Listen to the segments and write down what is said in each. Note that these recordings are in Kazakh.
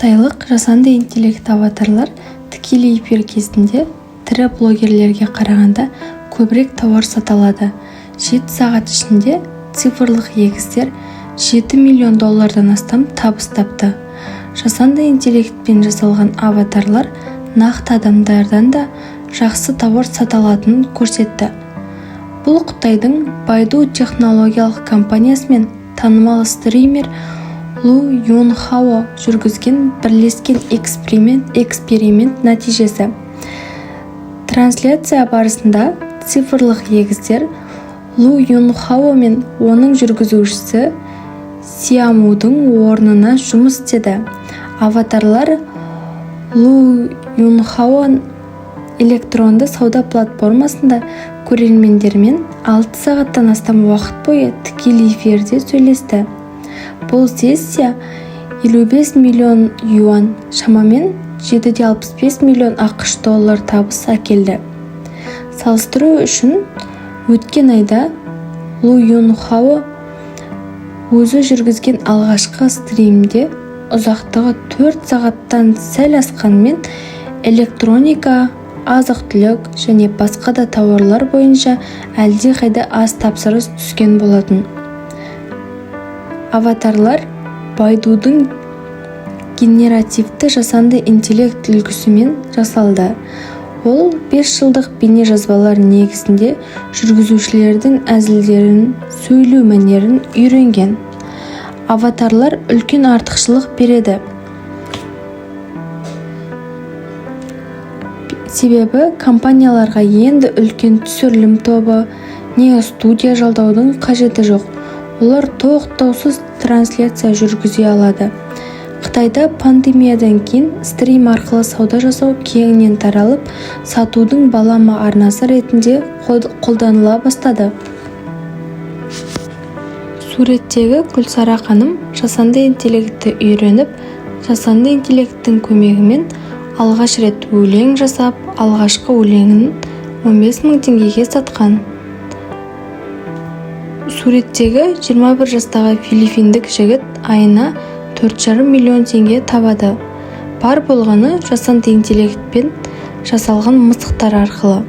Қытайлық жасанды интеллект аватарлар тікелей эфир кезінде тірі блогерлерге қарағанда көбірек тауар сата алады. 7 сағат ішінде цифрлық егіздер $7 миллион астам табыс тапты. Жасанды интеллектпен жасалған аватарлар нақты адамдардан да жақсы тауар сата алатынын көрсетті. Бұл Қытайдың Байду технологиялық компаниясымен танымал стример Лу Юнхао жүргізген бірлескен эксперимент нәтижесі. Трансляция барысында цифрлық егіздер Лу Юнхао мен оның жүргізушісі Сиамудың орнына жұмыс істеді. Аватарлар Лу Юнхао электронды сауда платформасында көрермендермен 6 сағаттан астам уақыт бойы тікелей эфирде сөйлесті. Бұл сессия 55 миллион юан, шамамен 765 миллион ақш доллар табыс әкелді. Салыстыру үшін, өткен айда Лу Юнхао өзі жүргізген алғашқы стримде ұзақтығы 4 сағаттан сәл асқанмен электроника, азық-түлік және басқа да тауарлар бойынша әлдеқайда аз тапсырыс түскен болатын. Аватарлар Байдудың генеративті жасанды интеллект үлгісімен жасалды. Ол 5 жылдық бейне жазбалар негізінде жүргізушілердің әзілдерін, сөйлеу мәнерін үйренген. Аватарлар үлкен артықшылық береді. Себебі компанияларға енді үлкен түсірілім тобы не студия жалдаудың қажеті жоқ. Олар тоқтаусыз трансляция жүргізе алады. Қытайда пандемиядан кейін стрим арқылы сауда жасау кеңінен таралып, сатудың балама арнасы ретінде қолданыла бастады. Суреттегі Гүлсара ханым жасанды интеллектті үйреніп, жасанды интеллекттің көмегімен алғаш рет өлең жасап, алғашқы өлеңін 15 мың теңгеге сатқан. Суреттегі 21 жастағы филиппиндік жігіт айына 4,5 миллион теңге табады. Бар болғаны жасанды интеллектпен жасалған мысықтар арқылы.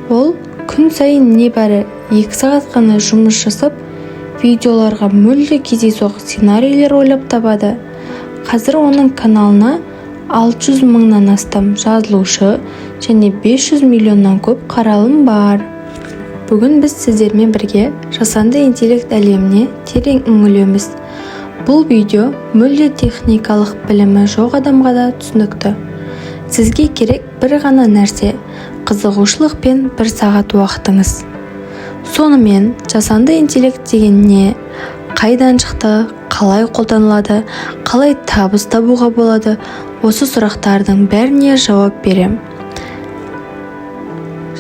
Ол күн сайын небәрі 2 сағат қана жұмыс жасап, видеоларға мүлде кездейсоқ сценарийлер ойлап табады. Қазір оның каналына 600 мыңнан астам жазылушы және 500 миллионнан көп қаралым бар. Бүгін біз сіздермен бірге жасанды интеллект әлеміне терең үңілеміз. Бұл видео мүлде техникалық білімі жоқ адамға да түсінікті. Сізге керек бір ғана нәрсе, қызығушылық пен 1 сағат уақытыңыз. Сонымен, жасанды интеллект деген не? Қайдан шықты? Қалай қолданылады? Қалай табыс табуға болады? Осы сұрақтардың бәріне жауап берем.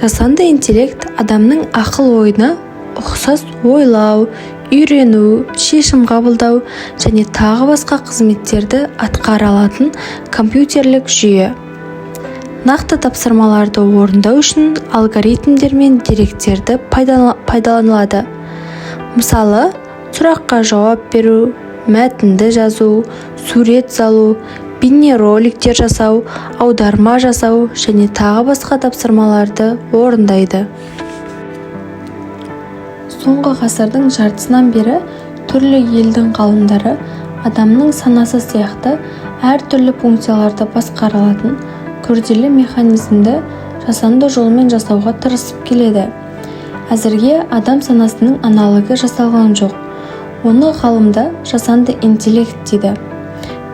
Жасанды интеллект адамның ақыл ойына ұқсас ойлау, үйрену, шешім қабылдау және тағы басқа қызметтерді атқара алатын компьютерлік жүйе. Нақты тапсырмаларды орындау үшін алгоритмдер мен деректерді пайдаланылады. Мысалы, сұраққа жауап беру, мәтінді жазу, сурет салу, бейнероликтер жасау, аударма жасау және тағы басқа тапсырмаларды орындайды. Соңғы ғасырдың жартысынан бері түрлі елдің ғалымдары адамның санасы сияқты әртүрлі функцияларды басқара алатын күрделі механизмді жасанды жолмен жасауға тырысып келеді. Әзірге адам санасының аналогы жасалған жоқ. Оны ғалымда жасанды интеллект дейді.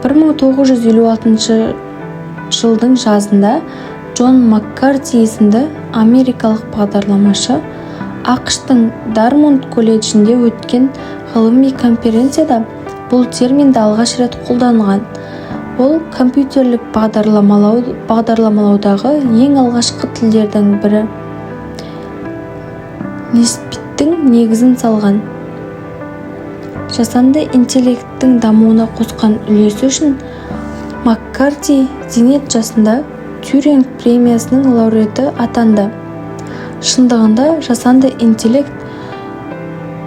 1956 жылдың жазында Джон Маккарти есімді америкалық бағдарламашы ақш-тың Дармонд колледжінде өткен ғылыми конференцияда бұл терминді алғаш рет қолданған. Ол компьютерлік бағдарламалаудағы ең алғашқы тілдердің бірі Лиспиттің негізін салған. Жасанды интеллекттің дамуына қосқан үлесі үшін Маккарти зейнет жасында Тюринг премиясының лауреаты атанды. Шындығында жасанды интеллект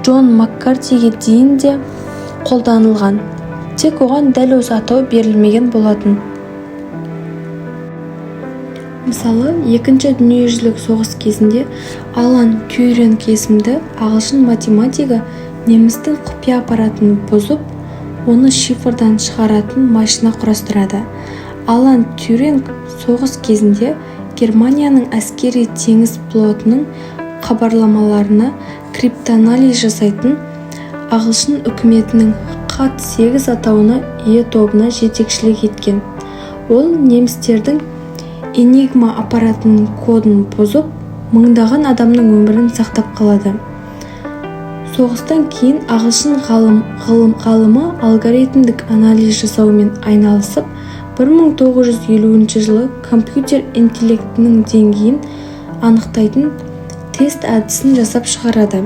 Джон Маккартиге дейін де қолданылған. тек оған дәл осы атау берілмеген болатын. Мысалы, Екінші дүниежүзілік соғыс кезінде Алан Тьюринг есімді ағылшын математигі немістің құпия аппаратын бұзып, оны шифрдан шығаратын машина құрастырады. Алан Тьюринг соғыс кезінде Германияның әскери теңіз флотының хабарламаларына криптоанализ жасайтын ағылшын үкіметінің хат 8 атауына ие тобына жетекшілік еткен. Ол немістердің Enigma аппаратының кодын бұзып, мыңдаған адамның өмірін сақтап қалады. Соғыстан кейін ағылшын ғалымы алгоритмдік анализ жасаумен айналысып, 1950 жылы компьютер интеллектінің деңгейін анықтайтын тест әдісін жасап шығарады.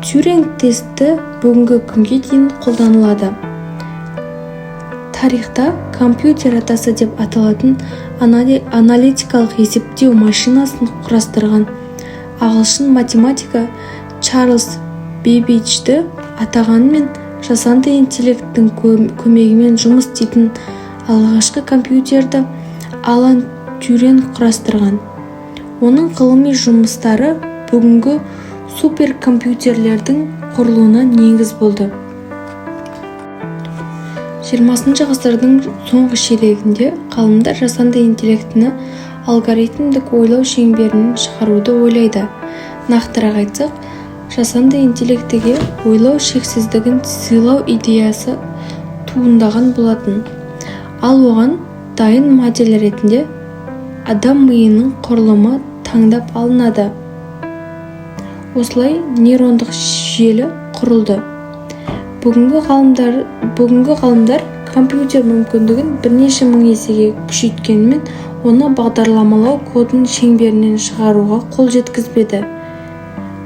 Тьюринг тесті бүгінгі күнге дейін қолданылады. Тарихта компьютер атасы деп аталатын аналитикалық есептеу машинасын құрастырған ағылшын математика Чарльз Бэббиджді атағанымен жасанды интеллекттің көмегімен жұмыс істейтін алғашқы компьютерді Алан Тьюринг құрастырған. Оның ғылыми жұмыстары бүгінгі суперкомпьютерлердің құрылуына негіз болды. 20 ғасырдың соңғы ширегінде ғалымдар жасанды интеллектіні алгоритмдік ойлау шеңберінен шығаруды ойлайды. Нақтырақ айтсақ, жасанды интеллектіге ойлау шексіздігін сыйлау идеясы туындаған болатын. Ал оған дайын модель ретінде адам миының құрылымы таңдап алынады. Осылай нейрондық желі құрылды. Бүгінгі ғалымдар компьютер мүмкіндігін бірнеше мың есеге күшейткенмен, оны бағдарламалау кодын шеңберінен шығаруға қол жеткізбеді.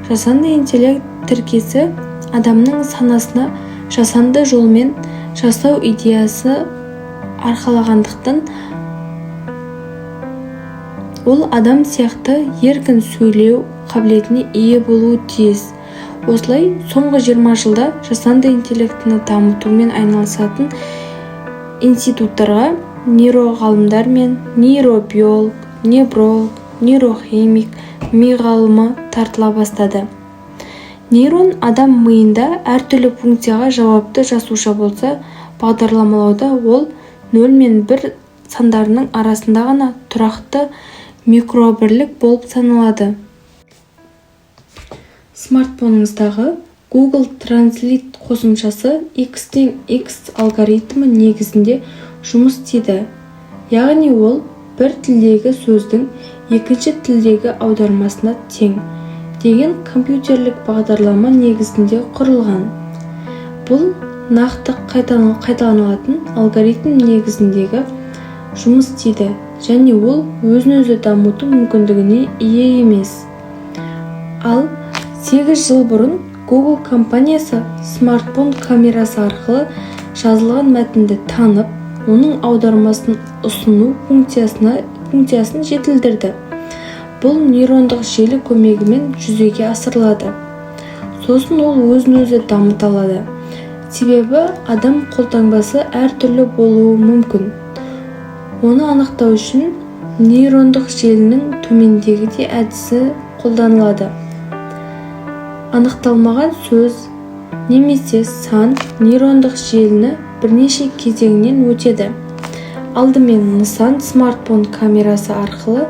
Жасанды интеллект тіркесі адамның санасына жасанды жолмен жасау идеясы арқалағандықтан, ол адам сияқты еркін сөйлеу қабілетіне ие болуы тиіс. Осылай, соңғы 20 жылда жасанды интеллектіні дамытумен айналысатын институттарға нейроғалымдар мен нейробиолог, невролог, нейрохимик, ми ғалымы тартыла бастады. Нейрон адам миында әртүрлі функцияға жауапты жасуша болса, бағдарламалауда ол 0 мен 1 сандарының арасында ғана тұрақты микробірлік болып саналады. Смартфоныңыздағы Google Translate қосымшасы X-тен X алгоритмі негізінде жұмыс істейді. Яғни ол бір тілдегі сөздің екінші тілдегі аудармасына тең деген компьютерлік бағдарлама негізінде құрылған. Бұл нақты қайталанатын алгоритм негізіндегі жұмыс істейді және ол өзін-өзі дамыту мүмкіндігіне ие емес. Ал 8 жыл бұрын Google компаниясы смартфон камерасы арқылы жазылған мәтінді танып, оның аудармасын ұсыну функциясын жетілдірді. Бұл нейрондық желі көмегімен жүзеге асырылады. Сосын ол өзін-өзі дамыта алады. Себебі адам қолтаңбасы әртүрлі болуы мүмкін. Оны анықтау үшін нейрондық желінің төмендегідей әдісі қолданылады. Анықталмаған сөз немесе сан нейрондық желіні бірнеше кезеңнен өтеді. Алдымен нысан смартфон камерасы арқылы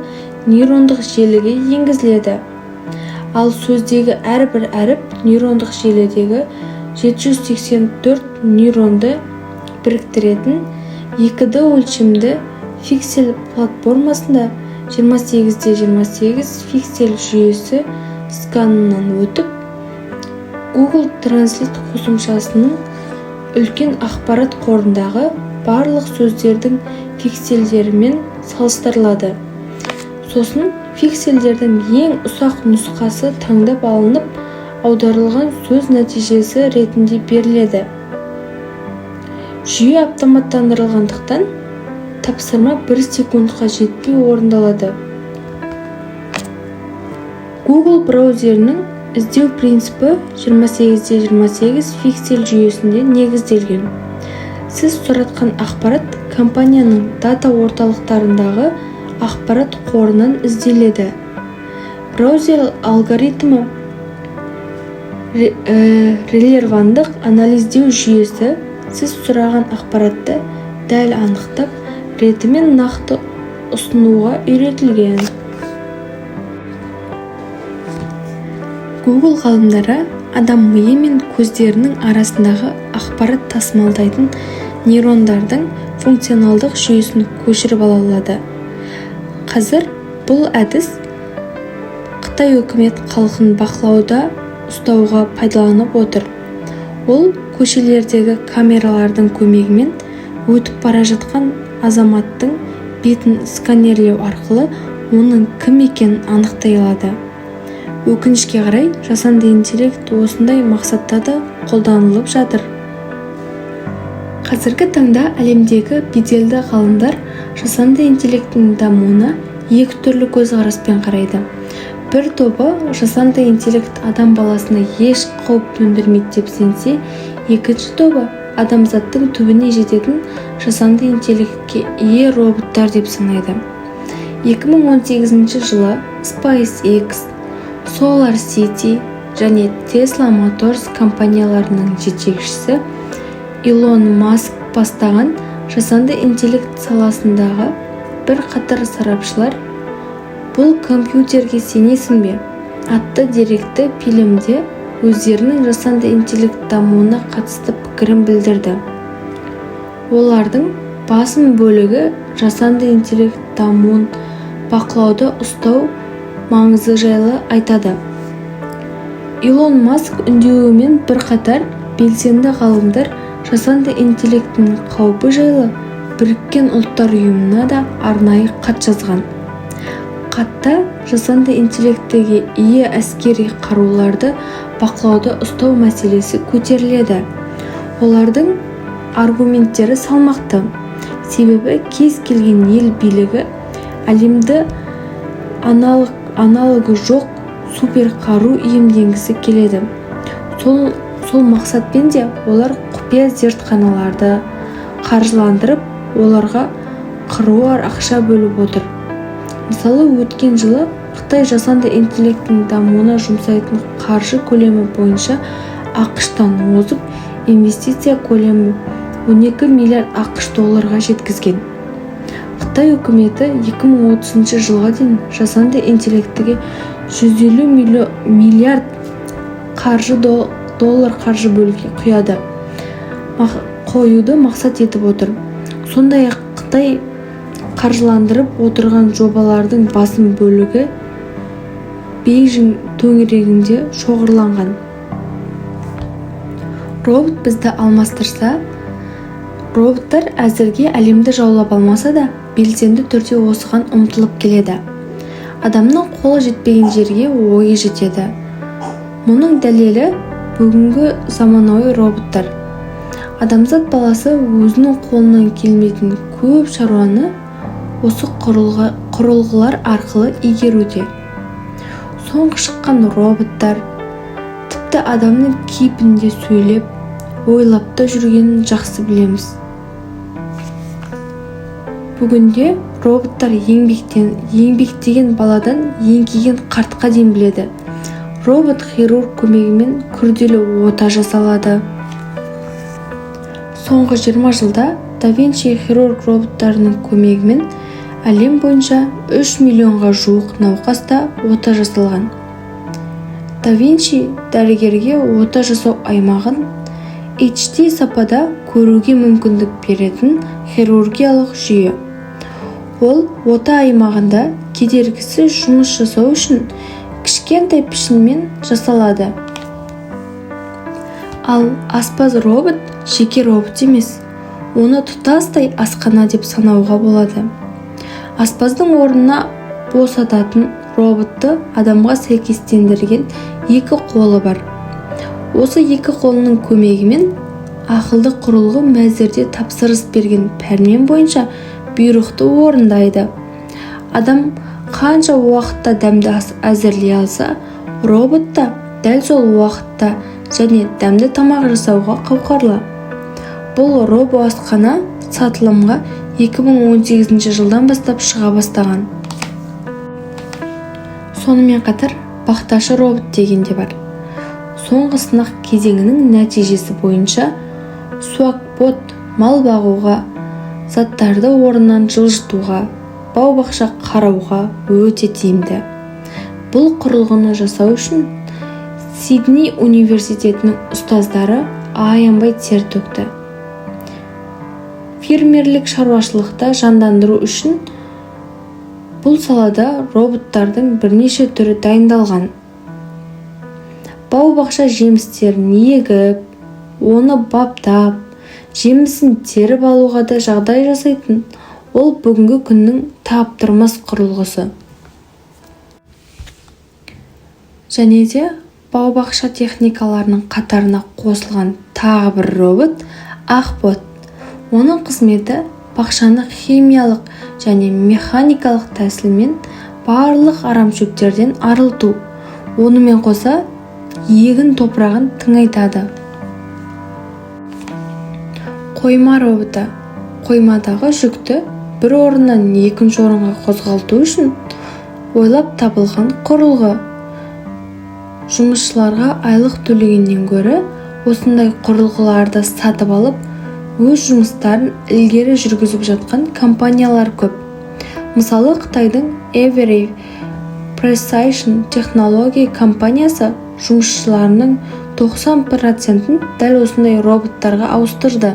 нейрондық желіге енгізіледі. Ал сөздегі әрбір әріп нейрондық желідегі 784 нейронды біріктіретін 2D өлшемді пиксель платформасында 28x28 пиксель жүйесі сканынан өтіп, Google Translate қосымшасының үлкен ақпарат қорындағы барлық сөздердің пиксельдерімен салыстырылады. Сосын пиксельдердің ең ұсақ нұсқасы таңдап алынып, аударылған сөз нәтижесі ретінде беріледі. Жүйе автоматтандырылғандықтан, тапсырма 1 секундқа жетпей орындалады. Google браузерінің іздеу принципі 28x28 пиксель жүйесінде негізделген. Сіз сұратқан ақпарат компанияның дата орталықтарындағы ақпарат қорынан ізделеді. Браузер алгоритмі релеванттық анализдеу жүйесі сіз сұраған ақпаратты дәл анықтап, ретімен нақты ұсынуға үйретілген. Google ғалымдары адам миы мен көздерінің арасындағы ақпарат тасымалдайтын нейрондардың функционалдық жүйесін көшіріп алады. Қазір бұл әдіс Қытай үкімет халқын бақылауда ұстауға пайдаланып отыр. Ол көшелердегі камералардың көмегімен өтіп бара жатқан азаматтың бетін сканерлеу арқылы оның кім екенін анықтай алады. Өкінішке қарай, жасанды интеллект осындай мақсатта да қолданылып жатыр. Қазіргі таңда әлемдегі беделді ғалымдар жасанды интеллекттің дамуына екі түрлі көзқараспен қарайды. Бір тобы жасанды интеллект адам баласына еш қауіп төндірмейді деп сенсе, екінші тобы адамзаттың түбіне жететін жасанды интеллектке ие роботтар деп санайды. 2018 жылы SpaceX, SolarCity және Tesla Motors компанияларының жетекшісі Илон Маск бастаған жасанды интеллект саласындағы бір қатар сарапшылар «Бұл компьютерге сенесің бе?» атты деректі фильмде өздерінің жасанды интеллект дамуына қатысты пікірін білдірді. Олардың басым бөлігі жасанды интеллект дамуын бақылауда ұстау маңызы жайлы айтады. Илон Маск үндеуімен бір қатар белсенді ғалымдар жасанды интеллектінің қаупі жайлы Біріккен ұлттар ұйымына да арнайы хат жазған. Хатта жасанды интеллектіге ие әскери қаруларды бақылауда ұстау мәселесі көтеріледі. Олардың аргументтері салмақты. Себебі кез келген ел билігі әлемді аналогы жоқ суперқару иемденгісі келеді. Сол мақсатпен де олар құпия зертханаларды қаржыландырып, оларға қыруар ақша бөліп отыр. Мысалы, өткен жылы Қытай жасанды интеллекттің дамуына жұмсайтын қаржы көлемі бойынша ақш-тан озып, инвестиция көлемі 12 миллиард ақш долларға жеткізген. Қытай үкіметі 2030 жылға дейін жасанды интеллектіге 150 миллиард доллар қаржы бөлуге қоюды мақсат етіп отыр. Сондай-ақ Қытай қаржыландырып отырған жобалардың басым бөлігі Бейжің төңірегінде шоғырланған. Робот бізді алмастырса, роботтар әзірге әлемді жаулап алмаса да, белсенді түрде осыған ұмтылып келеді. Адамның қолы жетпеген жерге ойы жетеді. Мұның дәлелі бүгінгі заманауи роботтар. Адамзат баласы өзінің қолынан келмейтін көп шаруаны осы құрылғылар арқылы игеруде. Соңғы шыққан роботтар тіпті адамның кейпінде сөйлеп, ойлап та жүргенін жақсы білеміз. Бүгінде роботтар еңбектеген баладан еңкейген қартқа дейін біледі. Робот хирург көмегімен күрделі ота жасалады. Соңғы 20 жылда Да Винчи хирург роботтарының көмегімен әлем бойынша 3 миллионға жуық науқаста ота жасалған. Да Винчи дәрігерге ота жасау аймағын HD сапада көруге мүмкіндік беретін хирургиялық жүйе. Ол ота аймағында кедергісіз жұмыс жасау үшін кішкентай пішінмен жасалады. Ал аспаз робот жеке робот емес, оны тұтастай асхана деп санауға болады. Аспаздың орнына босататын роботты адамға сәйкестендірген екі қолы бар. Осы екі қолының көмегімен ақылды құрылғы мәзірде тапсырыс берген пәрмен бойынша бұйрықты орындайды. Адам қанша уақытта дәмді ас әзірлей алса, робот та дәл сол уақытта және дәмді тамақ жасауға қауқарлы. Бұл робоасхана сатылымға 2018 жылдан бастап шыға бастаған. Сонымен қатар бақташы робот деген де бар. Соңғы сынақ кезеңінің нәтижесі бойынша суакбот мал бағуға, заттарды орнынан жылжытуға, бау-бақша қарауға өте тиімді. Бұл құрылғыны жасау үшін Сидней университетінің ұстаздары аянбай тер төкті. Фермерлік шаруашылықта жандандыру үшін бұл салада роботтардың бірнеше түрі дайындалған. Бау-бақша жемістерін егіп, оны баптап, жемісін теріп алуға да жағдай жасайтын ол бүгінгі күннің таптырмас құрылғысы. Және де бау-бақша техникаларының қатарына қосылған тағы бір робот Ақбот. Оның қызметі бақшаны химиялық және механикалық тәсілмен барлық арамшөптерден арылту. Онымен қоса егін топырағын тыңайтады. Қойма роботы. Қоймадағы жүкті бір орыннан екінші орынға қозғалту үшін ойлап табылған құрылғы. Жұмысшыларға айлық төлегеннен гөрі осындай құрылғыларды сатып алып, өз жұмыстарын ілгері жүргізіп жатқан компаниялар көп. Мысалы, Қытайдың Every Precision Technology компаниясы жұмысшыларының 90%-ін дәл осындай роботтарға ауыстырды.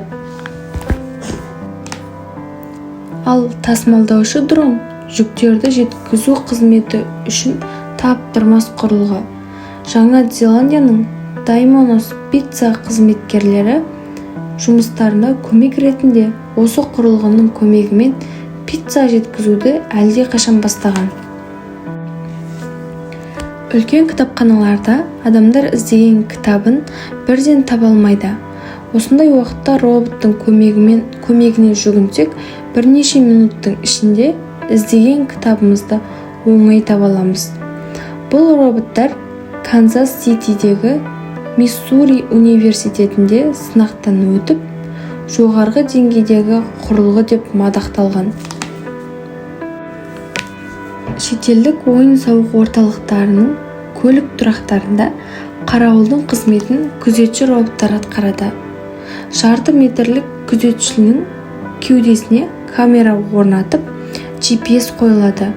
Ал тасымалдаушы дрон жүктерді жеткізу қызметі үшін таптырмас құрылғы. Жаңа Зеландияның Даймонос пицца қызметкерлері жұмыстарына көмек ретінде осы құрылғының көмегімен пицца жеткізуді әлде қашан бастаған. Үлкен кітапханаларда адамдар іздеген кітабын бірден таба алмайды. Осындай уақытта роботтың көмегіне жүгінсек, бірнеше минуттың ішінде іздеген кітабымызды оңай таба аламыз. Бұл роботтар Канзас-Ситидегі Миссури университетінде сынақтан өтіп, жоғарғы деңгейдегі құрылғы деп мадақталған. Шетелдік ойын-сауық орталықтарының көлік тұрақтарында қарауылдың қызметін күзетші роботтар атқарады. Жарты метрлік күзетшінің кеудесіне камера орнатып, GPS қойылады.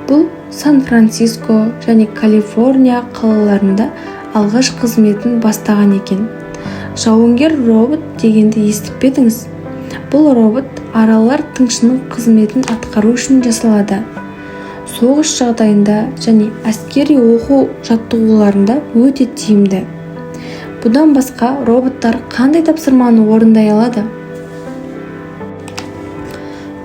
Бұл Сан-Франциско және Калифорния қалаларында алғаш қызметін бастаған екен. Жауынгер робот дегенді естіп пе едіңіз? Бұл робот аралар тыңшының қызметін атқару үшін жасалады. Соғыс жағдайында және әскери оқу жаттығуларында өте тиімді. Бұдан басқа роботтар қандай тапсырманы орындай алады?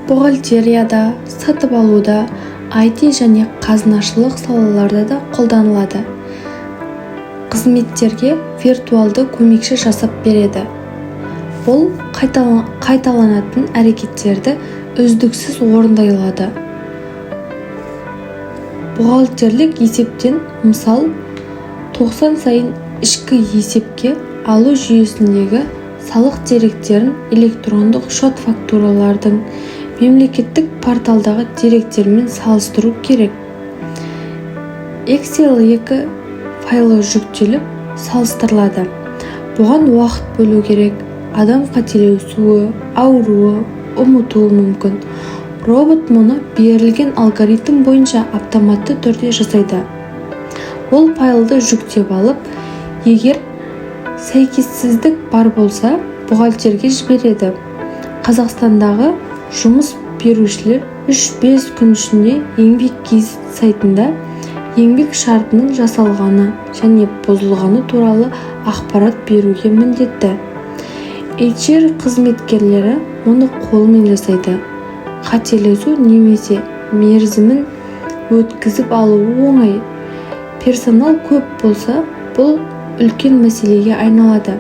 Бухгалтерияда, сатып алуда, IT және қазынашылық салаларда да қолданылады. Қызметтерге виртуалды көмекші жасап береді. Бұл қайталанатын әрекеттерді үздіксіз орындай алады. Бухгалтерлік есептен мысал 90 сайын ішкі есепке алу жүйесіндегі салық деректерін электрондық шот-фактуралардың мемлекеттік порталдағы деректермен салыстыру керек. Excel 2 файлы жүктеліп салыстырылады. Бұған уақыт бөлу керек. Адам қателесуі, ауруы, ұмытуы мүмкін. Робот мұны берілген алгоритм бойынша автоматты түрде жасайды. Ол файлды жүктеп алып, егер сәйкессіздік бар болса, бухгалтерге жібереді. Қазақстандағы жұмыс берушілер 3-5 күн ішінде еңбек кизет сайтында еңбек шартының жасалғаны және бұзылғаны туралы ақпарат беруге міндетті. HR қызметкерлері оны қолымен жасайды. Қателесу немесе мерзімін өткізіп алуы оңай. Персонал көп болса, бұл үлкен мәселеге айналады.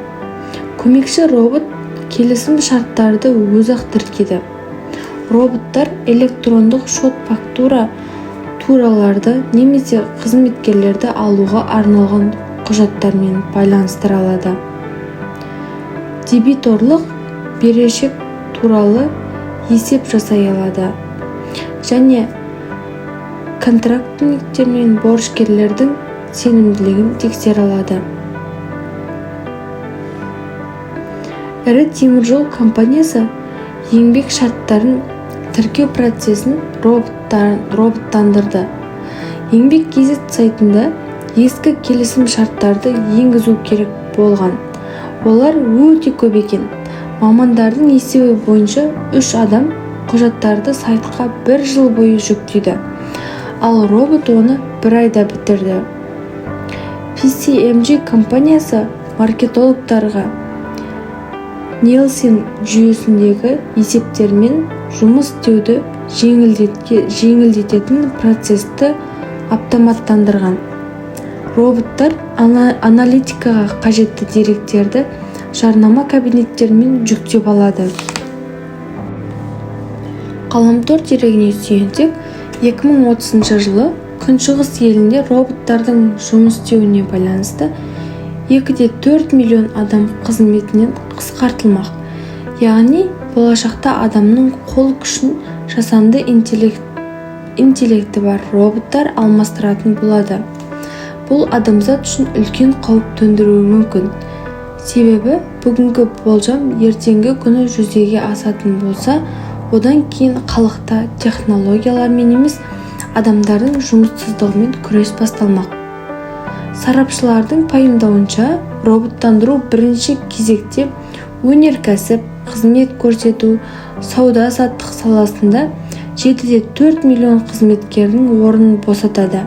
Көмекші робот келісім шарттарды өзі-ақ тіркейді. Роботтар электрондық шот-фактура тураларды немесе қызметкерлерді алуға арналған құжаттармен байланыстыра алады. Дебиторлық берешек туралы есеп жасай алады және контрактниктер мен борышкерлердің сенімділігін тексере алады. Ірі теміржол компаниясы еңбек шарттарын тіркеу процесін роботтандырды. Еңбек Кз сайтында ескі келісім шарттарды енгізу керек болған. Олар өте көп екен. Мамандардың есебі бойынша 3 адам құжаттарды сайтқа 1 жыл бойы жүктейді, ал робот оны 1 айда бітірді. PCMG компаниясы маркетологтарға Nielsen жүйесіндегі есептермен жұмыс істеуді жеңілдететін процесті автоматтандырған. Роботтар аналитикаға қажетті деректерді жарнама кабинеттерімен жүктеп алады. Ғаламтор дерегіне сүйенсек, 2030 жылы Күншығыс елінде роботтардың жұмыс істеуіне байланысты 2,4 миллион адам қызметінен қысқартылмақ. Яғни, болашақта адамның қол күшін жасанды интеллекті бар роботтар алмастыратын болады. Бұл адамзат үшін үлкен қауіп төндіруі мүмкін. Себебі, бүгінгі болжам ертеңгі күні жүзеге асатын болса, одан кейін халықта технологиялармен емес, адамдардың жұмыссыздығымен күрес басталмақ. Сарапшылардың пайымдауынша, роботтандыру бірінші кезекте өнеркәсіп, қызмет көрсету, сауда-саттық саласында 7,4 миллион қызметкердің орнын босатады.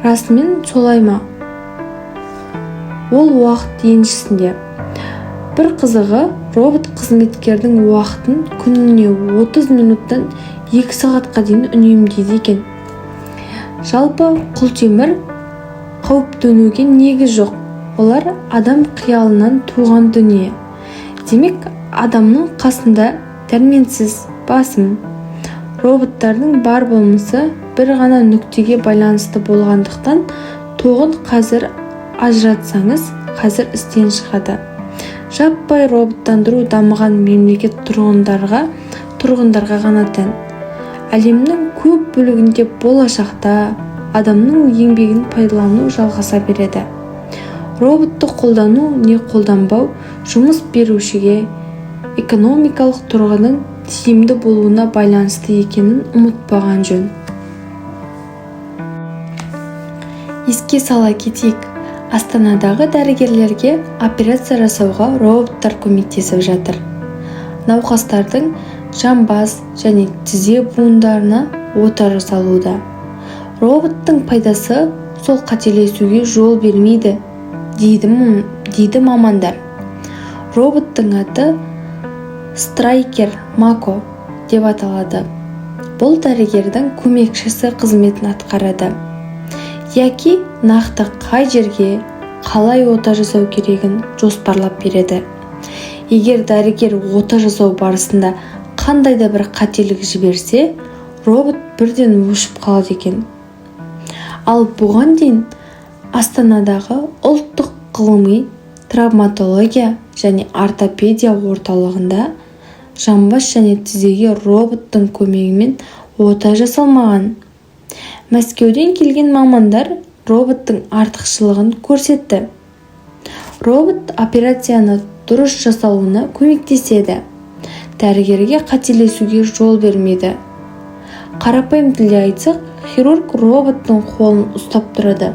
Расымен солай ма? Ол уақыт еншісінде. Бір қызығы, робот қызметкердің уақытын күніне 30 минуттан 2 сағатқа дейін үнемдейді екен. Жалпы құлтемір қауіп төнуге негіз жоқ. Олар адам қиялынан туған дүние. Демек, адамның қасында дәрменсіз, басым. Роботтардың бар болмысы бір ғана нүктеге байланысты болғандықтан, тоғын қазір ажыратсаңыз, қазір істен шығады. Жаппай роботтандыру дамыған мемлекет тұрғындарға ғана тән. Әлемнің көп бөлігінде болашақта адамның еңбегін пайдалану жалғаса береді. Роботты қолдану не қолданбау жұмыс берушіге экономикалық тұрғыдан тиімді болуына байланысты екенін ұмытпаған жөн. Еске сала кетейік, Астанадағы дәрігерлерге операция жасауға роботтар көмектесіп жатыр. Науқастардың жамбас және тізе буындарына ота жасалуда. Роботтың пайдасы сол қателесуге жол бермейді, дейді мамандар. Роботтың аты Страйкер Мако деп аталады. Бұл дәрігердің көмекшісі қызметін атқарады. Яки нақты қай жерге, қалай ота жасау керегін жоспарлап береді. Егер дәрігер ота жасау барысында қандай да бір қателік жіберсе, робот бірден өшіп қалады екен. Ал бұған дейін Астанадағы ұлттық ғылыми травматология және ортопедия орталығында жамбас және тізеге роботтың көмегімен ота жасалмаған. Мәскеуден келген мамандар роботтың артықшылығын көрсетті. Робот операцияны дұрыс жасалуына көмектеседі. Дәрігерге қателесуге жол бермейді. Қарапайым тілде айтсақ, хирург роботтың қолын ұстап тұрады.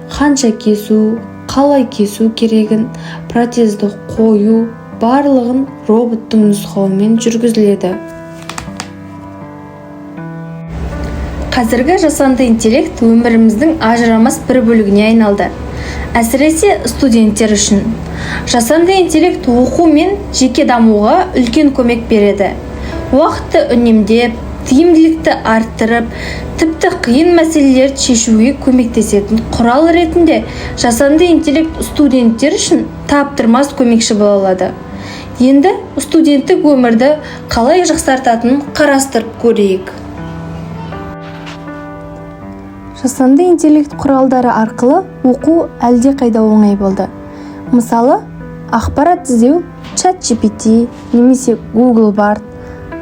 Қанша кесу, қалай кесу керегін, протезді қою, барлығын роботтың нұсқауымен жүргізіледі. Қазіргі жасанды интеллект өміріміздің ажырамас бір бөлігіне айналды. Әсіресе студенттер үшін. Жасанды интеллект оқу мен жеке дамуға үлкен көмек береді. Уақытты үнемдеп, тиімділікті арттырып, тіпті қиын мәселелерді шешуге көмектесетін құрал ретінде жасанды интеллект студенттер үшін таптырмас көмекші бола алады. Енді студенттік өмірді қалай жақсартатынын қарастырып көрейік. Жасанды интеллект құралдары арқылы оқу әлде қайда оңай болды. Мысалы, ақпарат іздеу ChatGPT немесе Google Bard,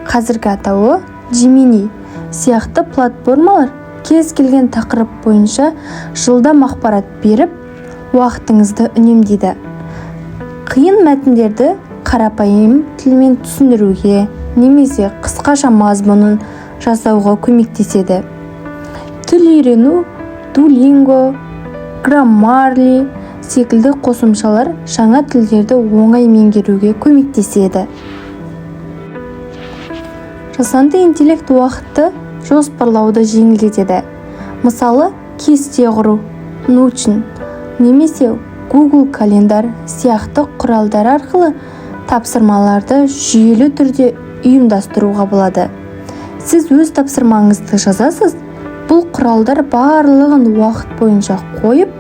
қазіргі атауы Gemini сияқты платформалар кез келген тақырып бойынша жылдам ақпарат беріп, уақытыңызды үнемдейді. Қиын мәтіндерді қарапайым тілмен түсіндіруге немесе қысқаша мазмұнын жасауға көмектеседі. Тіл үйрену Duolingo, Grammarly секілді қосымшалар жаңа тілдерді оңай меңгеруге көмектеседі. Жасанды интеллект уақытты жоспарлауды жеңілдетеді. Мысалы, кесте құру, Notion немесе Google календар сияқты құралдар арқылы тапсырмаларды жүйелі түрде ұйымдастыруға болады. Сіз өз тапсырмаңызды жазасыз, бұл құралдар барлығын уақыт бойынша қойып,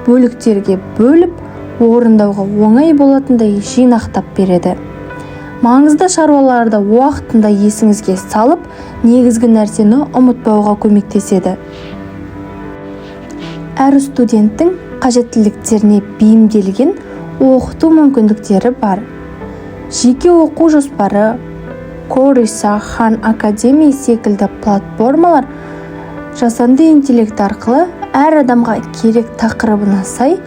бөліктерге бөліп, орындауға оңай болатындай жинақтап береді. Маңызды шаруаларды уақытында есіңізге салып, негізгі нәрсені ұмытпауға көмектеседі. Әр студенттің қажеттіліктеріне бейімделген оқыту мүмкіндіктері бар. Жеке оқу жоспары, Coursera, Khan Academy секілді платформалар жасанды интеллект арқылы әр адамға керек тақырыбына сай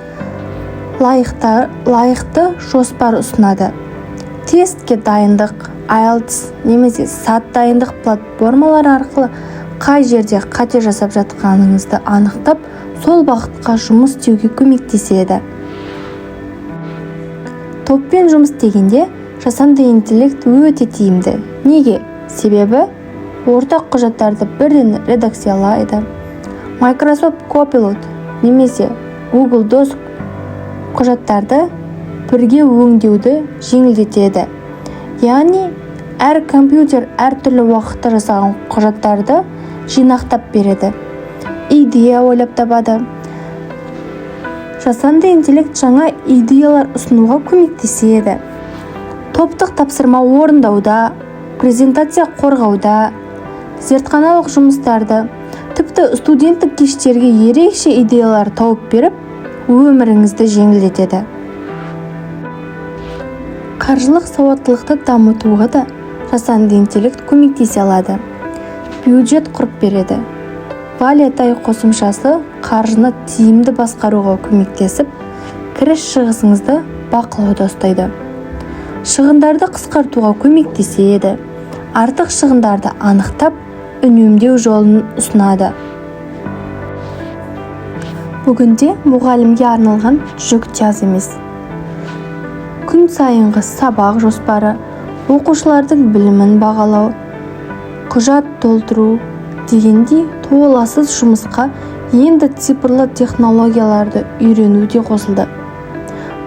лайықты жоспар ұсынады. Тестке дайындық, IELTS немесе SAT дайындық платформалар арқылы қай жерде қате жасап жатқаныңызды анықтап, сол бағытқа жұмыс істеуге көмектеседі. Топпен жұмыс істегенде жасанды интеллект өте тиімді. Неге? Себебі ортақ құжаттарды бірден редакциялайды. Microsoft Copilot немесе Google Docs құжаттарды бірге өңдеуді жеңілдетеді. Яғни, әр компьютер әртүрлі уақытта жасаған құжаттарды жинақтап береді. Идея ойлап табады. Жасанды интеллект жаңа идеялар ұсынуға көмектеседі. Топтық тапсырма орындауда, презентация қорғауда, зертханалық жұмыстарды, тіпті студенттік кештерге ерекше идеялар тауып беріп, өміріңізді жеңілдетеді. Қаржылық сауаттылықты дамытуға да жасанды интеллект көмектесе алады. Бюджет құрып береді. Валетай қосымшасы қаржыны тиімді басқаруға көмектесіп, кіріс шығысыңызды бақылауда ұстайды. Шығындарды қысқартуға көмектеседі. Артық шығындарды анықтап, үнемдеу жолын ұсынады. Бүгінде мұғалімге арналған жүк аз емес. Күн сайынғы сабақ жоспары, оқушылардың білімін бағалау, құжат толтыру дегендей толассыз жұмысқа енді цифрлы технологияларды үйрену де қосылды.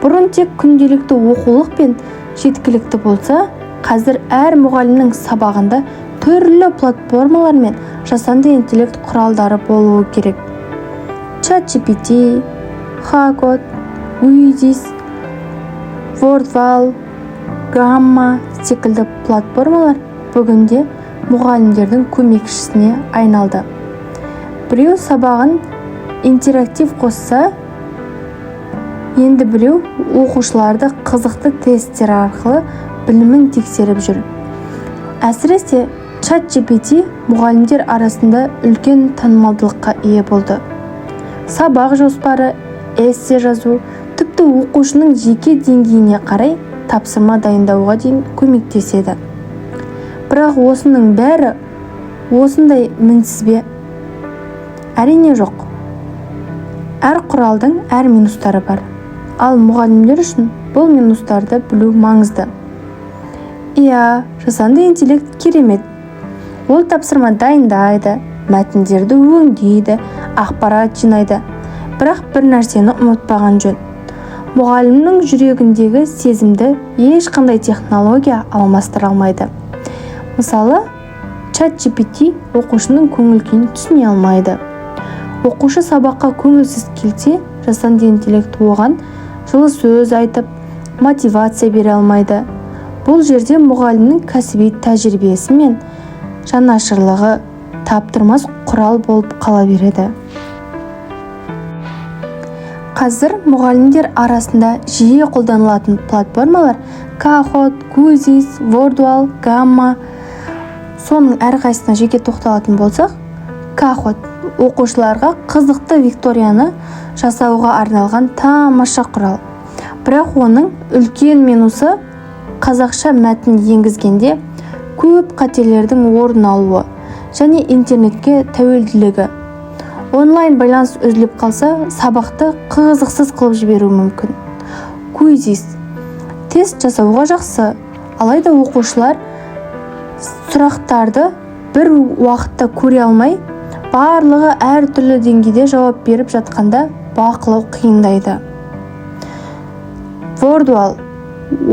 Бұрын тек күнделікті оқулық пен жеткілікті болса, қазір әр мұғалімнің сабағында түрлі платформалар мен жасанды интеллект құралдары болуы керек. ChatGPT, Hagod, Wizis, Wordwall, Gamma секілді платформалар бүгінде мұғалімдердің көмекшісіне айналды. Біреу сабағын интерактив қосса, енді біреу оқушыларды қызықты тесттер арқылы білімін тексеріп жүр. Әсіресе ChatGPT мұғалімдер арасында үлкен танымалдылыққа ие болды. Сабақ жоспары, эссе жазу, тіпті оқушының жеке деңгейіне қарай тапсырма дайындауға дейін көмектеседі. Бірақ осының бәрі осындай мінсіз бе? Әрине жоқ. Әр құралдың әр минустары бар. Ал мұғалімдер үшін бұл минустарды білу маңызды. Жасанды интеллект керемет. Ол тапсырма дайындайды, мәтіндерді өңдейді, ақпарат жинайды. Бірақ бір нәрсені ұмытпаған жөн. Мұғалімнің жүрегіндегі сезімді ешқандай технология алмастыра алмайды. Мысалы, ChatGPT оқушының көңіл-күйін түсіне алмайды. Оқушы сабаққа көңілсіз келсе, жасанды интеллект оған жылы сөз айтып, мотивация бере алмайды. Бұл жерде мұғалімнің кәсіби тәжірибесі мен жанашырлығы таптырмас құрал болып қала береді. Қазір мұғалімдер арасында жиі қолданылатын платформалар Kahoot, QGIS, Wordwall, Gamma. Соның әрқайсысына жеке тоқталатын болсақ, Kahoot оқушыларға қызықты викторияны жасауға арналған тамаша құрал. Бірақ оның үлкен минусы қазақша мәтін енгізгенде көп қателердің орын алуы және интернетке тәуелділігі. Онлайн байланыс үзіліп қалса, сабақты қызықсыз қылып жіберуі мүмкін. QGIS тест жасауға жақсы, алайда оқушылар сұрақтарды бір уақытта көре алмай, барлығы әр түрлі деңгейде жауап беріп жатқанда бақылау қиындайды. Wordwall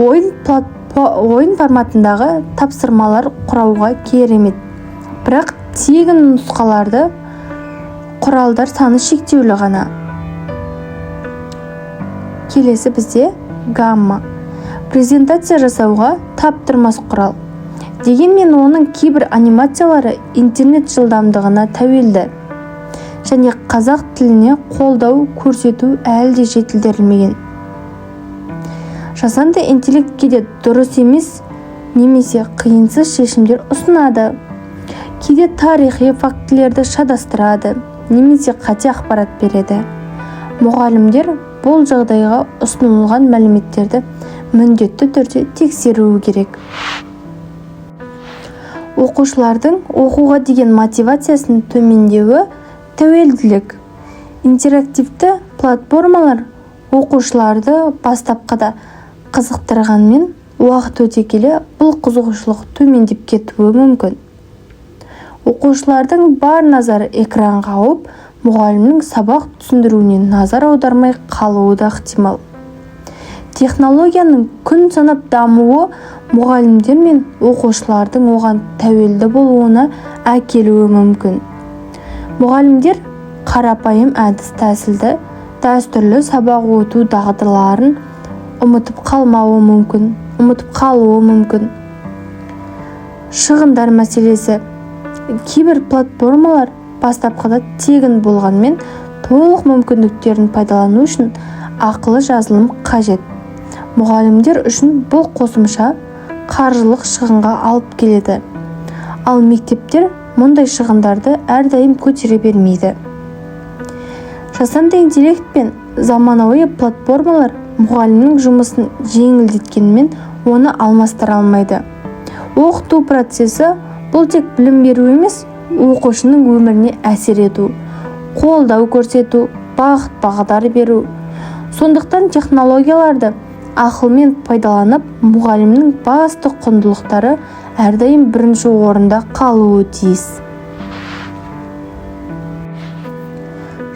ойын форматындағы тапсырмалар құрауға керемет. Бірақ тегін нұсқаларды құралдар саны шектеулі ғана. Келесі бізде Gamma. Презентация жасауға таптырмас құрал. Дегенмен оның кейбір анимациялары интернет жылдамдығына тәуелді және қазақ тіліне қолдау көрсету әлде жетілдірілмеген. Жасанды интеллект кейде дұрыс емес немесе қиынсыз шешімдер ұсынады. Кейде тарихи фактілерді шатастырады немесе қате ақпарат береді. Мұғалімдер бұл жағдайға ұсынылған мәліметтерді міндетті түрде тексеруі керек. Оқушылардың оқуға деген мотивациясын төмендеуі тәуелділік. Интерактивті платформалар оқушыларды бастапқыда қызықтырғанмен, уақыт өте келе бұл қызығушылық төмендеп кетуі мүмкін. Оқушылардың бар назары экранға ауып, мұғалімнің сабақ түсіндіруіне назар аудармай қалуы да ықтимал. Технологияның күн санап дамуы мұғалімдер мен оқушылардың оған тәуелді болуына әкелуі мүмкін. Мұғалімдер қарапайым әдіс тәсілді, дәстүрлі сабақ өту дағдыларын ұмытып қалуы мүмкін. Шығындар мәселесі. Кейбір платформалар бастапқыда тегін болғанмен, толық мүмкіндіктерін пайдалану үшін ақылы жазылым қажет. Мұғалімдер үшін бұл қосымша қаржылық шығынға алып келеді. Ал мектептер мұндай шығындарды әрдайым көтере бермейді. Жасанды интеллект пен заманауи платформалар мұғалімнің жұмысын жеңілдеткенмен, оны алмастыра алмайды. Оқыту процесі бұл тек білім беру емес, оқушының өміріне әсер ету, қолдау көрсету, бағыт-бағдар беру. Сондықтан технологияларды ақылмен пайдаланып, мұғалімнің басты құндылықтары әрдайым бірінші орында қалуы тиіс.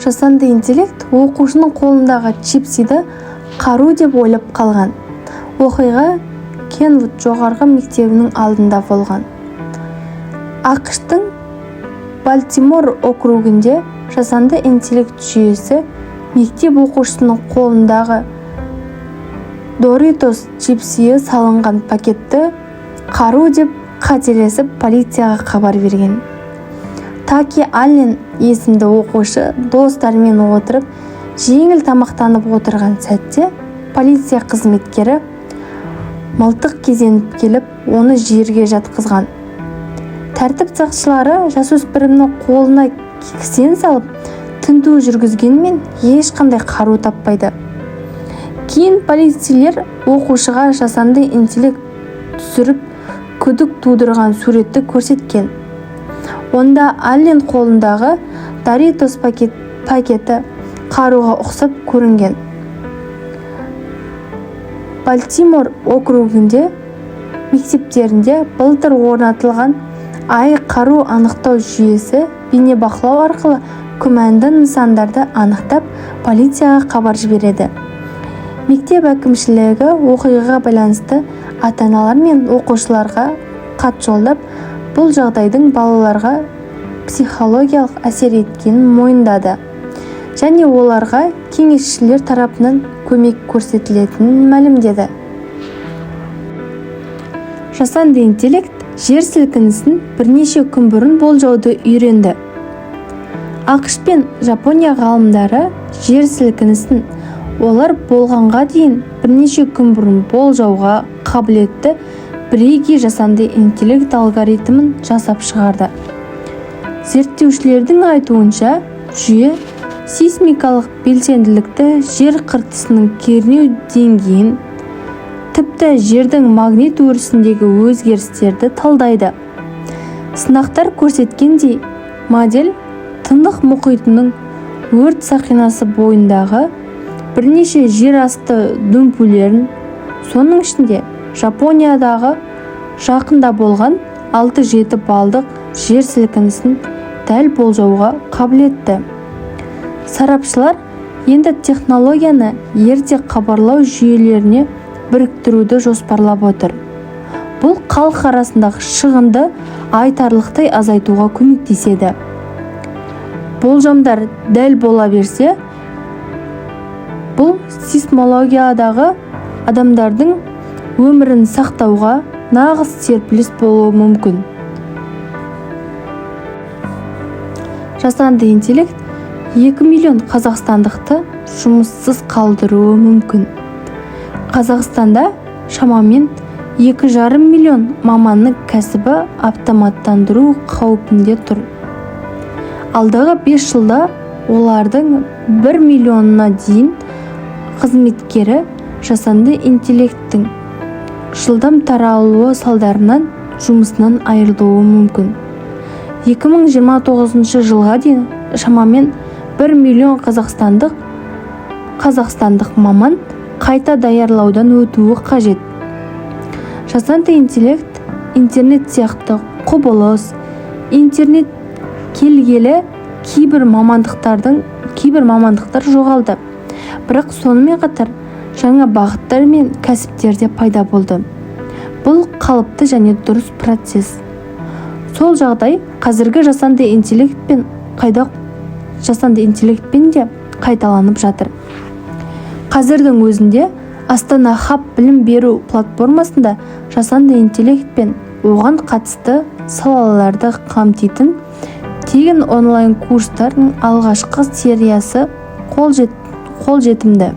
Жасанды интеллект оқушының қолындағы чипсиді қару деп ойлап қалған. Оқиға Кенвуд жоғарғы мектебінің алдында болған. ақш-тың Балтимор округінде жасанды интеллект жүйесі мектеп оқушысының қолындағы Doritos чипсиі салынған пакетті қару деп қателесіп полицияға хабар берген. Таки Аллен есімді оқушы достарымен отырып, жеңіл тамақтанып отырған сәтте полиция қызметкері мылтық кезеніп келіп, оны жерге жатқызған. Тәртіп сақшылары жасөспірімнің қолына кісен салып, тінту жүргізгенмен ешқандай қару таппайды. Кейін полицейлер оқушыға жасанды интеллект түсіріп, күдік тудырған суретті көрсеткен. Онда Аллен қолындағы Doritos пакеті қаруға ұқсап көрінген. Балтимор округінде мектептерінде былтыр орнатылған қару анықтау жүйесі бейнебақылау арқылы күмәнді нысандарды анықтап, полицияға хабар жібереді. Мектеп әкімшілігі оқиғаға байланысты ата-аналар мен оқушыларға хат жолдап, бұл жағдайдың балаларға психологиялық әсер еткенін мойындады және оларға кеңесшілер тарапынан көмек көрсетілетінін мәлімдеді. Жасанды интеллект жер сілкінісін бірнеше күн бұрын болжауды үйренді. ақш пен Жапония ғалымдары жер сілкінісін олар болғанға дейін бірнеше күн бұрын болжауға қабілетті бірегей жасанды интеллект алгоритмін жасап шығарды. Зерттеушілердің айтуынша, жүйе сейсмикалық белсенділікті, жер қыртысының кернеу деңгейін, тіпті жердің магнит өрісіндегі өзгерістерді талдайды. Сынақтар көрсеткендей, модель Тынық мұхитының өрт сақинасы бойындағы бірнеше жер асты дүмпулерін, соның ішінде Жапониядағы жақында болған 6-7 балдық жер сілкінісін дәл болжауға қабілетті. Сарапшылар енді технологияны ерте хабарлау жүйелеріне біріктіруді жоспарлап отыр. Бұл халық арасындағы шығынды айтарлықтай азайтуға көмектеседі. Болжамдар дәл бола берсе, бұл сейсмологиядағы адамдардың өмірін сақтауға нағыз серпіліс болуы мүмкін. Жасанды интеллект 2 миллион қазақстандықты жұмыссыз қалдыруы мүмкін. Қазақстанда шамамен 2,5 миллион маманның кәсібі автоматтандыру қаупінде тұр. Алдағы 5 жылда олардың 1 миллионына дейін қызметкері жасанды интеллекттің жылдам таралуы салдарынан жұмысынан айырылуы мүмкін. 2029 жылға дейін шамамен 1 миллион қазақстандық маман қайта даярлаудан өтуі қажет. Жасанды интеллект интернет сияқты құбылыс, интернет келгелі кейбір мамандықтар жоғалды. Бірақ сонымен қатар жаңа бағыттар мен кәсіптер де пайда болды. Бұл қалыпты және дұрыс процесс. Сол жағдай қазіргі жасанды интеллектпен де қайталанып жатыр. Қазірдің өзінде Астана Хаб білім беру платформасында жасанды интеллект пен оған қатысты салаларды қамтитын тегін онлайн курстардың алғашқы сериясы қолжетімді.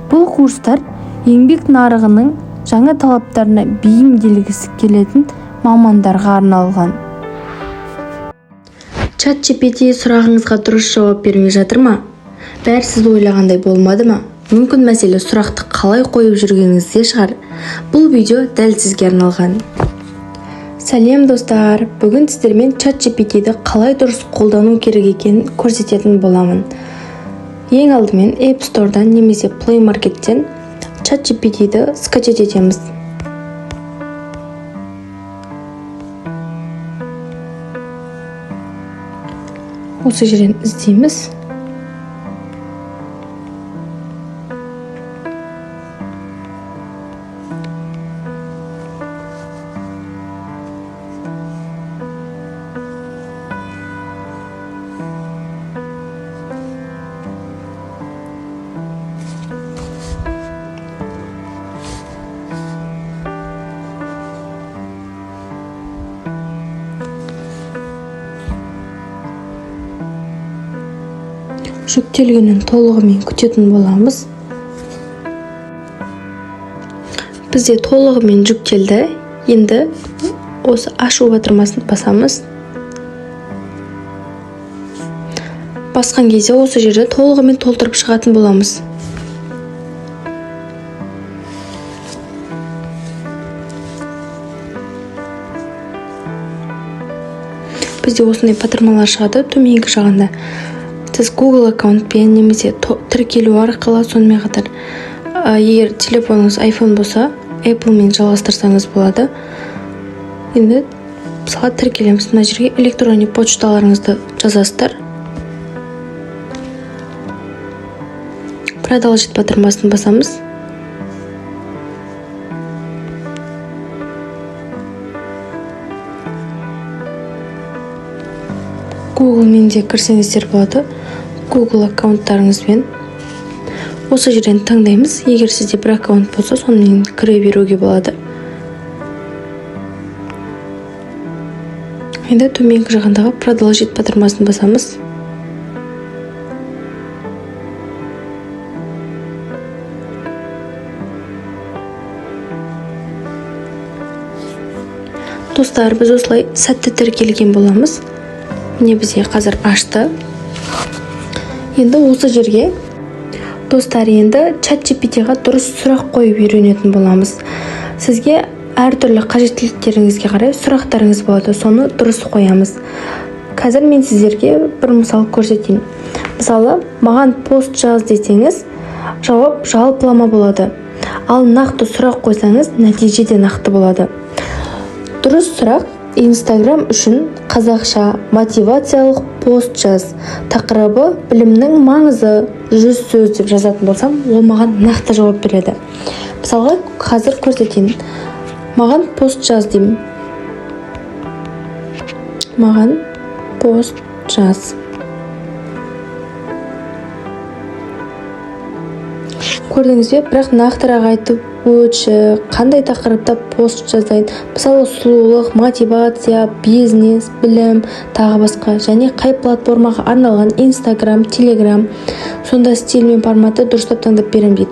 Бұл курстар еңбек нарығының жаңа талаптарына бейімделгісі келетін мамандарға арналған. ChatGPT сұрағыңызға дұрыс жауап бермей жатыр ма? Бәрі сіз ойлағандай болмады ма? Мүмкін мәселе сұрақты қалай қойып жүргеніңізде шығар. Бұл видео дәл сізге арналған. Сәлем достар, бүгін сіздермен ChatGPT-ді қалай дұрыс қолдану керек екенін көрсететін боламын. Ең алдымен App Store-дан немесе Play Market-тен ChatGPT-ді скачать етеміз. Осы жерден іздейміз. Жүктелгенін толығымен күтетін боламыз. Бізде толығымен жүктелді. Енді осы ашу батырмасын басамыз. Басқан кезде осы жерде толығымен толтырып шығатын боламыз. Бізде осындай батырмалар шығады төменгі жағында. Сіз Google аккаунтпен немесе тіркелу арқылы, сонымен қатар егер телефоныңыз iPhone болса, Appleмен жалғастырсаңыз болады. Енді мысалға тіркелеміз. Мына жерге электронный почталарыңызды жазасыздар. Продолжить батырмасын басамыз. Google-мен де кірсеңіздер болады. Google аккаунттарыңызбен осы жерден таңдаймыз. Егер сізде бір аккаунт болса, сонымен кіре беруге болады. Енді төменгі жағындағы продолжить батырмасын басамыз. Достар, біз осылай сәтті тіркелген боламыз. Міне бізге қазір ашты. Енді осы жерге достар, енді ChatGPT-ға дұрыс сұрақ қойып үйренетін боламыз. Сізге әртүрлі қажеттіліктеріңізге қарай сұрақтарыңыз болады, соны дұрыс қоямыз. Қазір мен сіздерге бір мысал көрсетейін. Мысалы, маған пост жаз десеңіз, жауап жалпылама болады. Ал нақты сұрақ қойсаңыз, нәтиже де нақты болады. Дұрыс сұрақ: Instagram үшін қазақша мотивациялық пост жаз. Тақырыбы білімнің маңызы 100 сөз деп жазатын болсам, ол маған нақты жауап береді. Мысалға, қазір көрсетейін. Маған пост жаз деймін. Маған пост жаз. Көрдіңіз бе? Бірақ нақтырақ айтып өтші, қандай тақырыпта пост жазайын. Мысалы, сұлулық, мотивация, бизнес, білім, тағы басқа. Және қай платформаға арналған: Instagram, Telegram. Сонда стиль мен форматты дұрыстап таңдап берем дейді.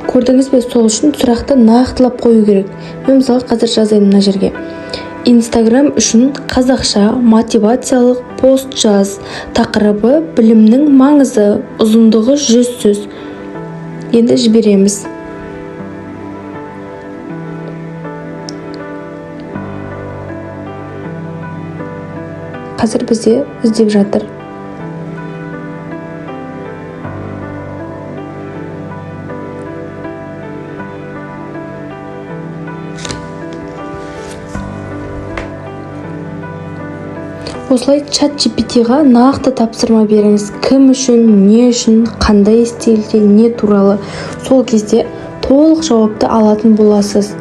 Көрдіңіз бе? Сол үшін сұрақты нақтылап қою керек. Мен мысалы қазір жазайын мына жерге: Instagram үшін қазақша мотивациялық пост жаз. Тақырыбы білімнің маңызы, ұзындығы 100 сөз. Енді жібереміз. Қазір бізде іздеп жатыр. Осылай ChatGPT-ға нақты тапсырма беріңіз. Кім үшін, не үшін, қандай стильде, не туралы. Сол кезде толық жауапты алатын боласыз.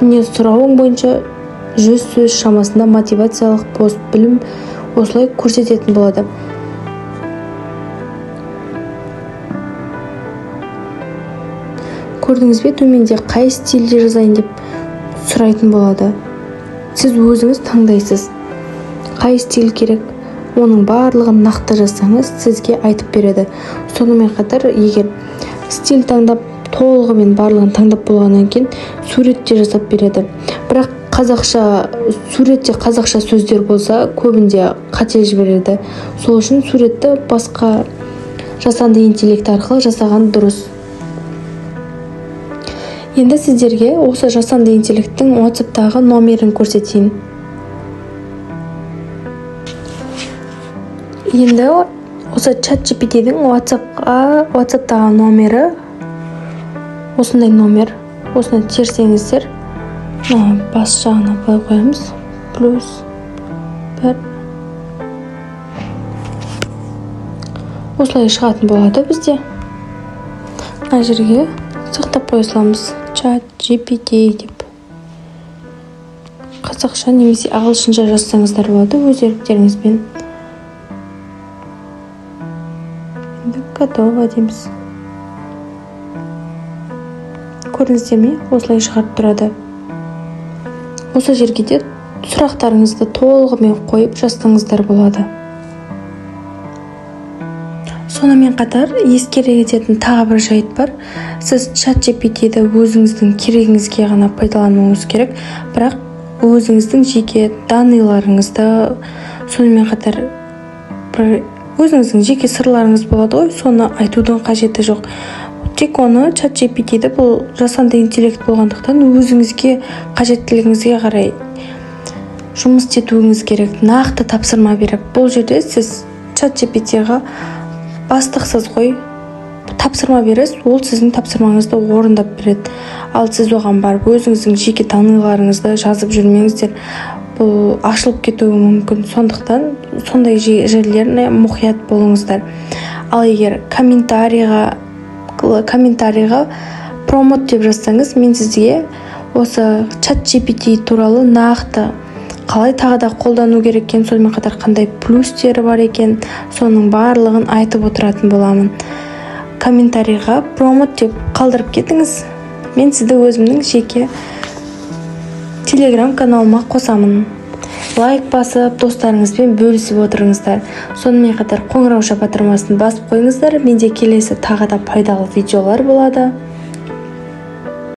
Міне сұрауың бойынша 100 сөз шамасында мотивациялық пост, білім осылай көрсететін болады. Көрдіңіз бе? Төменде қай стильде жазайын деп сұрайтын болады. Сіз өзіңіз таңдайсыз. Қай стиль керек? Оның барлығын нақты жазсаңыз, сізге айтып береді. Сонымен қатар, егер стиль таңдап, толығымен барлығын таңдап болғаннан кейін суретте жасап береді. Бірақ суретте қазақша сөздер болса, көбінде қате жібереді. Сол үшін суретті басқа жасанды интеллект арқылы жасаған дұрыс. Енді сіздерге осы жасанды интеллекттің WhatsApp-тағы номерін көрсетейін. Енді осы ChatGPT-дің WhatsApp-тағы номері осындай номер. Осыны терсеңіздер, бас жағына қойып қоямыз. +1. Осылай шығатын болады бізде. Мына жерге сақтап қоя саламыз. ChatGPT деп. Қазақша немесе ағылшынша жазсаңыздар болады өз еріктеріңізбен. Енді готово дейміз. Көрдіңіздер ме? Осылай шығарып тұрады. Осы жерге де сұрақтарыңызды толығымен қойып жазсаңыздар болады. Сонымен қатар, ескере кететін тағы бір жайт бар. Сіз ChatGPT-ді өзіңіздің керегіңізге ғана пайдалануыңыз керек, бірақ өзіңіздің жеке данныйларыңызды, сонымен қатар өзіңіздің жеке сырларыңыз болады ғой, соны айтудың қажеті жоқ. Тек оны ChatGPT-ді, бұл жасанды интеллект болғандықтан, өзіңізге қажеттілігіңізге қарай жұмыс етуіңіз керек, нақты тапсырма беріп. Бұл жерде сіз ChatGPT-ға бастықсыз ғой, тапсырма бересіз, ол сіздің тапсырмаңызды орындап береді. Ал сіз оған барып өзіңіздің жеке данныйларыңызды жазып жүрмеңіздер, бұл ашылып кетуі мүмкін. Сондықтан сондай жерлеріне мұқият болыңыздар. Ал егер комментарийға промот деп жазсаңыз, мен сізге осы ChatGPT туралы нақты қалай тағы да қолдану керек екен, сонымен қатар қандай плюстері бар екен, соның барлығын айтып отыратын боламын. Комментарийға промот деп қалдырып кетіңіз. Мен сізді өзімнің жеке Telegram каналыма қосамын. Лайк басып, достарыңызбен бөлісіп отырыңыздар. Сонымен қатар қоңырау батырмасын басып қойыңыздар. Менде келесі тағы да пайдалы видеолар болады.